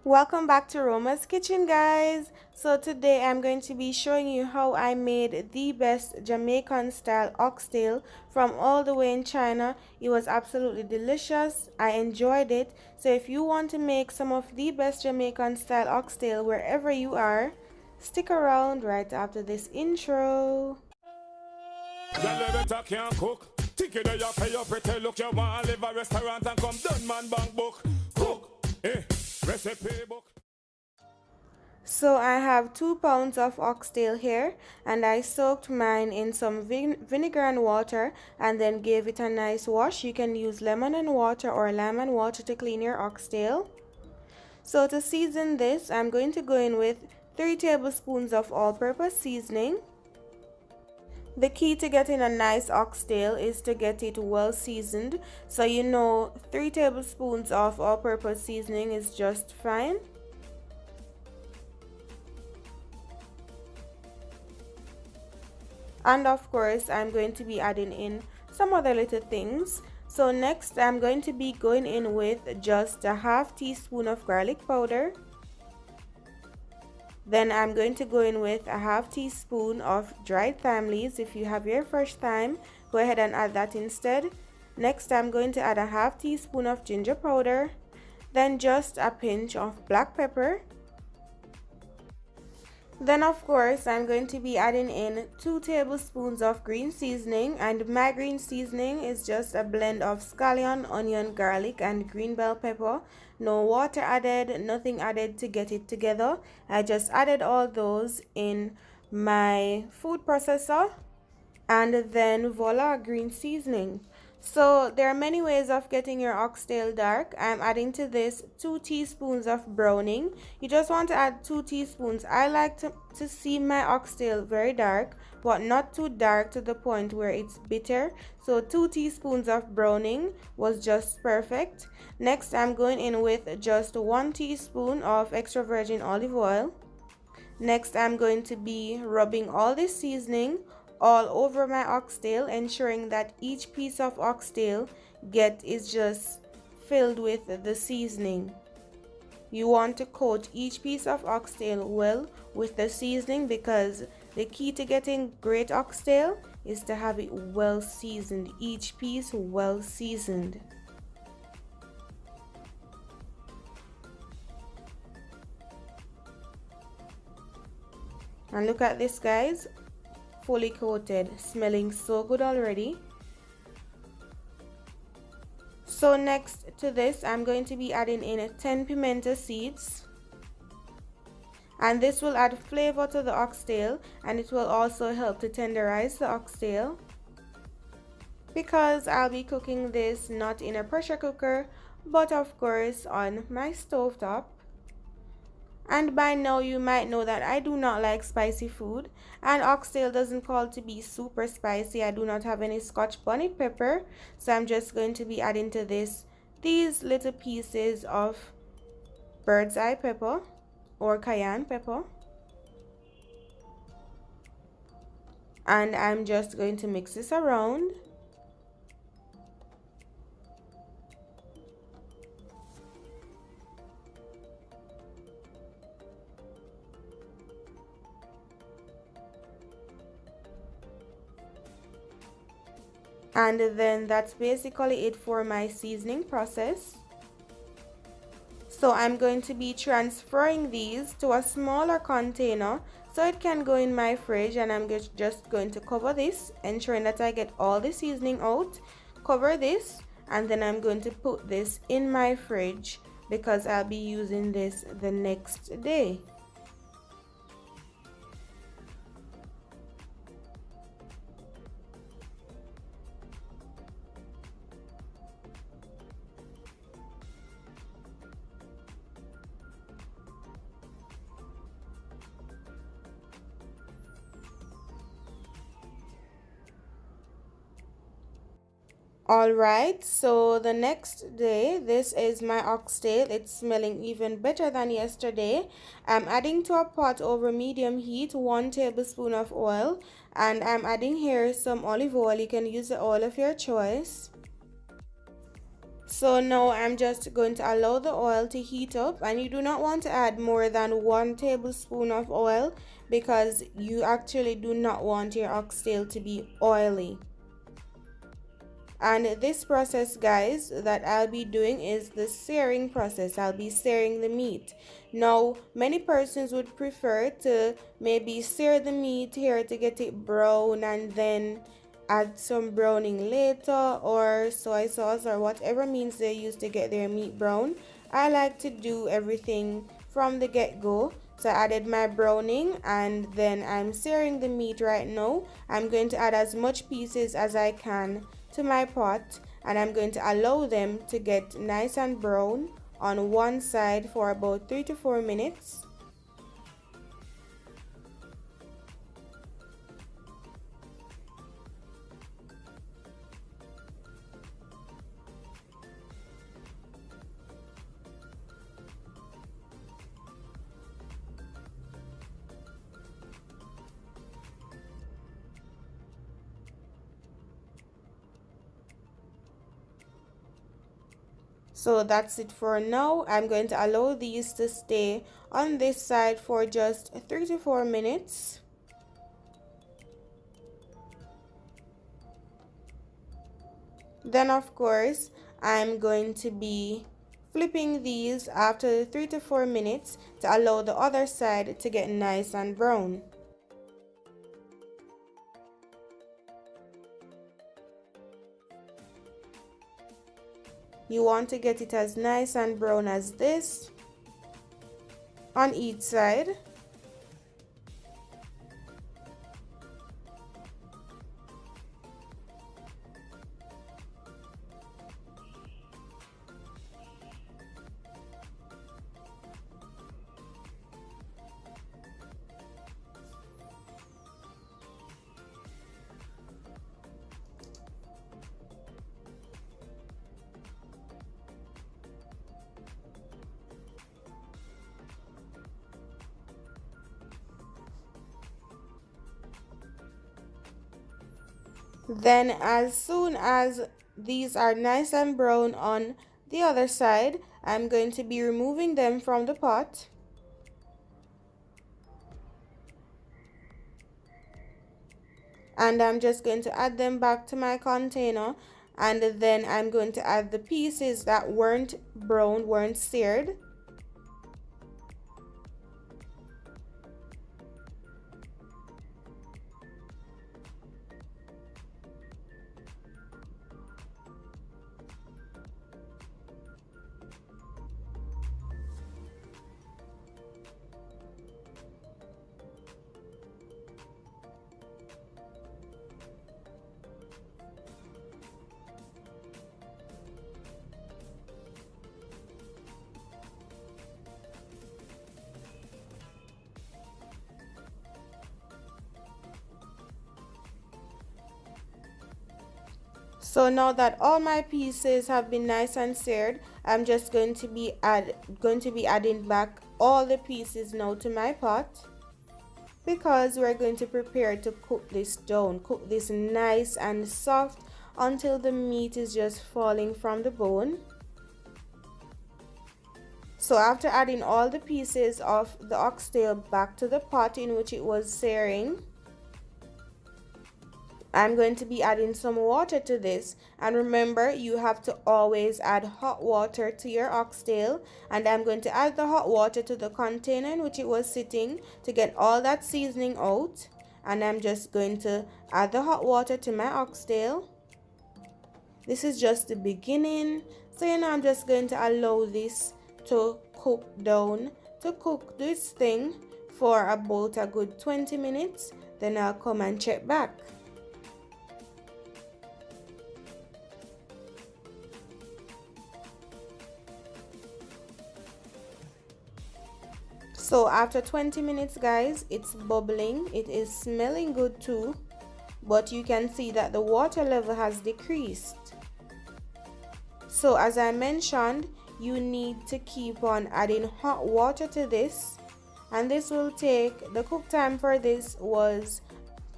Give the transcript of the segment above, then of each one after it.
Welcome back to Roma's Kitchen, guys. So today I'm going to be showing you how I made the best Jamaican style oxtail from all the way in China. It was absolutely delicious. I enjoyed it. So if you want to make some of the best Jamaican style oxtail wherever you are, stick around right after this intro. Can't cook. Ticket you pay your pretty look. You want to live a restaurant and come done man bank book. Cook, recipe book. So I have 2 pounds of oxtail here, and I soaked mine in some vinegar and water and then gave it a nice wash. You can use lemon and water or lime and water to clean your oxtail. So to season this, I'm going to go in with 3 tablespoons of all-purpose seasoning. The key to getting a nice oxtail is to get it well seasoned. So 3 tablespoons of all-purpose seasoning is just fine. And of course, I'm going to be adding in some other little things. So next, I'm going to be going in with just a half teaspoon of garlic powder. Then I'm going to go in with a half teaspoon of dried thyme leaves. If you have your fresh thyme, go ahead and add that instead. Next, I'm going to add a half teaspoon of ginger powder. Then just a pinch of black pepper. Then of course, I'm going to be adding in 2 tablespoons of green seasoning, and my green seasoning is just a blend of scallion, onion, garlic and green bell pepper. No water added, nothing added to get it together. I just added all those in my food processor, and then voila, green seasoning. So there are many ways of getting your oxtail dark. I'm adding to this 2 teaspoons of browning. You just want to add 2 teaspoons. I like to see my oxtail very dark, but not too dark to the point where it's bitter. So 2 teaspoons of browning was just perfect. Next, I'm going in with just 1 teaspoon of extra virgin olive oil. Next, I'm going to be rubbing all this seasoning all over my oxtail, ensuring that each piece of oxtail is just filled with the seasoning. You want to coat each piece of oxtail well with the seasoning, because the key to getting great oxtail is to have it well seasoned, each piece well seasoned. And look at this, guys. Fully coated, smelling so good already. So next to this, I'm going to be adding in 10 pimento seeds, and this will add flavor to the oxtail, and it will also help to tenderize the oxtail, because I'll be cooking this not in a pressure cooker but of course on my stovetop. And by now you might know that I do not like spicy food, and oxtail doesn't call to be super spicy. I do not have any Scotch bonnet pepper, so I'm just going to be adding to these little pieces of bird's eye pepper or cayenne pepper, and I'm just going to mix this around. And then that's basically it for my seasoning process. So I'm going to be transferring these to a smaller container so it can go in my fridge, and I'm just going to cover this, ensuring that I get all the seasoning out. Cover this, and then I'm going to put this in my fridge because I'll be using this the next day. Alright, so the next day, this is my oxtail. It's smelling even better than yesterday. I'm adding to a pot over medium heat 1 tablespoon of oil, and I'm adding here some olive oil. You can use the oil of your choice. So now I'm just going to allow the oil to heat up, and you do not want to add more than 1 tablespoon of oil because you actually do not want your oxtail to be oily. And this process, guys, that I'll be doing is the searing process. I'll be searing the meat. Now, many persons would prefer to maybe sear the meat here to get it brown and then add some browning later, or soy sauce, or whatever means they use to get their meat brown. I like to do everything from the get-go. So I added my browning, and then I'm searing the meat right now. I'm going to add as much pieces as I can to my pot, and I'm going to allow them to get nice and brown on one side for about 3 to 4 minutes. So that's it for now. I'm going to allow these to stay on this side for just 3 to 4 minutes. Then of course I'm going to be flipping these after 3 to 4 minutes to allow the other side to get nice and brown. You want to get it as nice and brown as this on each side. Then as soon as these are nice and brown on the other side, I'm going to be removing them from the pot. And I'm just going to add them back to my container, and then I'm going to add the pieces that weren't brown, weren't seared. So now that all my pieces have been nice and seared, I'm just going to be adding back all the pieces now to my pot, because we're going to prepare to cook this down, cook this nice and soft until the meat is just falling from the bone. So after adding all the pieces of the oxtail back to the pot in which it was searing, I'm going to be adding some water to this, and remember, you have to always add hot water to your oxtail. And I'm going to add the hot water to the container in which it was sitting to get all that seasoning out. And I'm just going to add the hot water to my oxtail. This is just the beginning, so I'm just going to allow this to cook down, to cook this thing for about a good 20 minutes. Then I'll come and check back. So after 20 minutes, guys, it's bubbling. It is smelling good too, but you can see that the water level has decreased. So as I mentioned, you need to keep on adding hot water to this, and this will take, the cook time for this was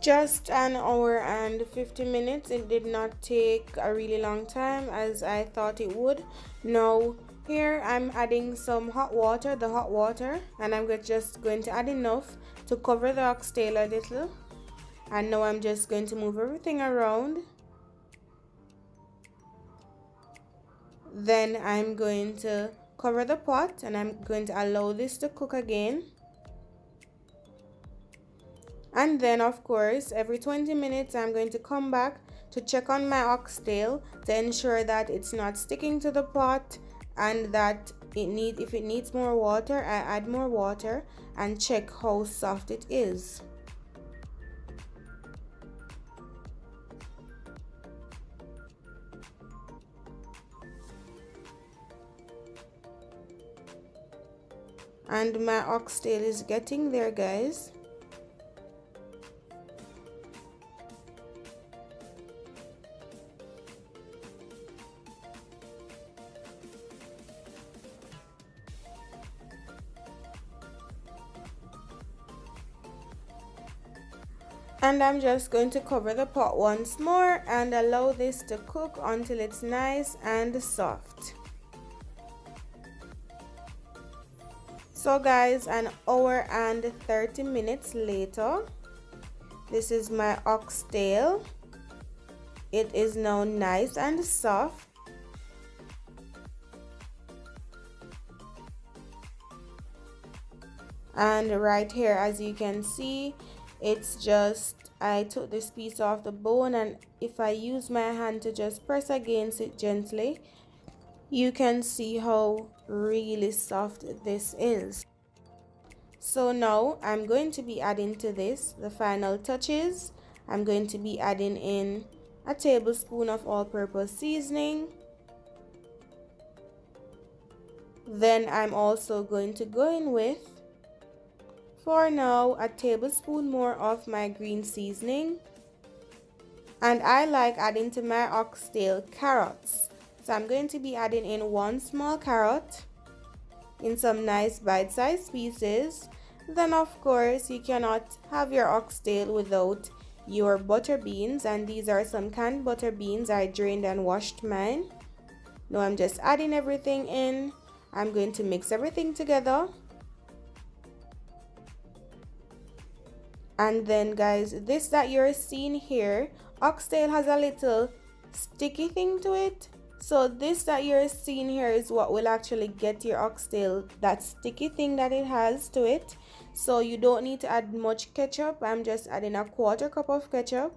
Just an hour and 50 minutes. It did not take a really long time as I thought it would. Now here I'm adding some hot water, and I'm just going to add enough to cover the oxtail a little. And now I'm just going to move everything around. Then I'm going to cover the pot and I'm going to allow this to cook again. And then of course every 20 minutes I'm going to come back to check on my oxtail to ensure that it's not sticking to the pot, and that if it needs more water, I add more water and check how soft it is. And my oxtail is getting there, guys. And I'm just going to cover the pot once more and allow this to cook until it's nice and soft. So guys, an hour and 30 minutes later, this is my oxtail. It is now nice and soft. And right here, as you can see, it's just, I took this piece off the bone, and if I use my hand to just press against it gently, you can see how really soft this is. So now I'm going to be adding to this the final touches. I'm going to be adding in a tablespoon of all-purpose seasoning. Then I'm also going to go in with, for now, a tablespoon more of my green seasoning. And I like adding to my oxtail carrots. So I'm going to be adding in 1 small carrot in some nice bite-sized pieces. Then of course you cannot have your oxtail without your butter beans, and these are some canned butter beans. I drained and washed mine. Now I'm just adding everything in. I'm going to mix everything together. And then guys, this that you're seeing here, oxtail has a little sticky thing to it. So this that you're seeing here is what will actually get your oxtail, that sticky thing that it has to it. So you don't need to add much ketchup. I'm just adding a 1/4 cup of ketchup.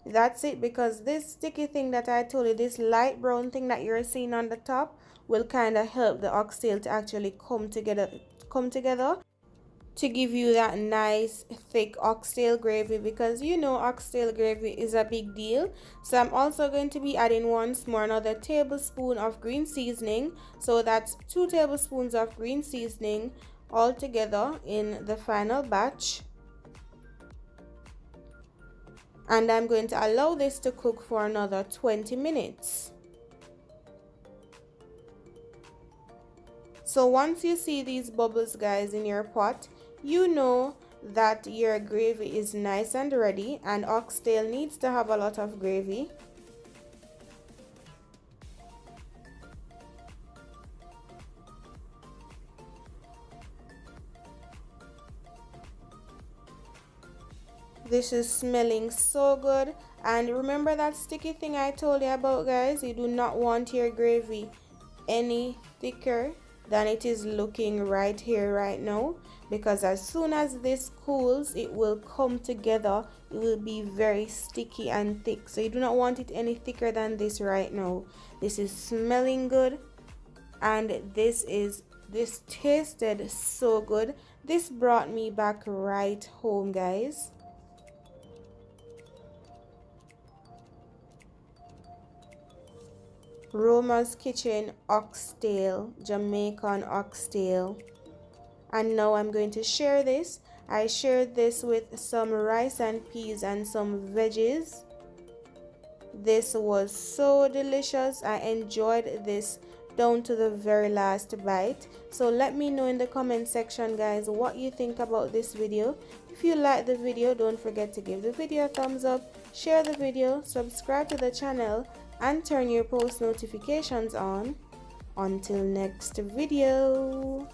That's it, because this sticky thing that I told you, this light brown thing that you're seeing on the top, will kind of help the oxtail to actually come together to give you that nice thick oxtail gravy, because you know oxtail gravy is a big deal. So I'm also going to be adding once more another tablespoon of green seasoning. So that's 2 tablespoons of green seasoning all together in the final batch. And I'm going to allow this to cook for another 20 minutes. So once you see these bubbles, guys, in your pot, you know that your gravy is nice and ready, and oxtail needs to have a lot of gravy. This is smelling so good. And remember that sticky thing I told you about, guys? You do not want your gravy any thicker than it is looking right here right now, because as soon as this cools, it will come together. It will be very sticky and thick, so you do not want it any thicker than this right now. This is smelling good, and this tasted so good. This brought me back right home, guys. ROMA'S Kitchen oxtail, Jamaican oxtail. And now I'm going to share this. I shared this with some rice and peas and some veggies. This was so delicious. I enjoyed this down to the very last bite. So let me know in the comment section, guys, what you think about this video. If you like the video, don't forget to give the video a thumbs up, share the video, subscribe to the channel, and turn your post notifications on. Until next video.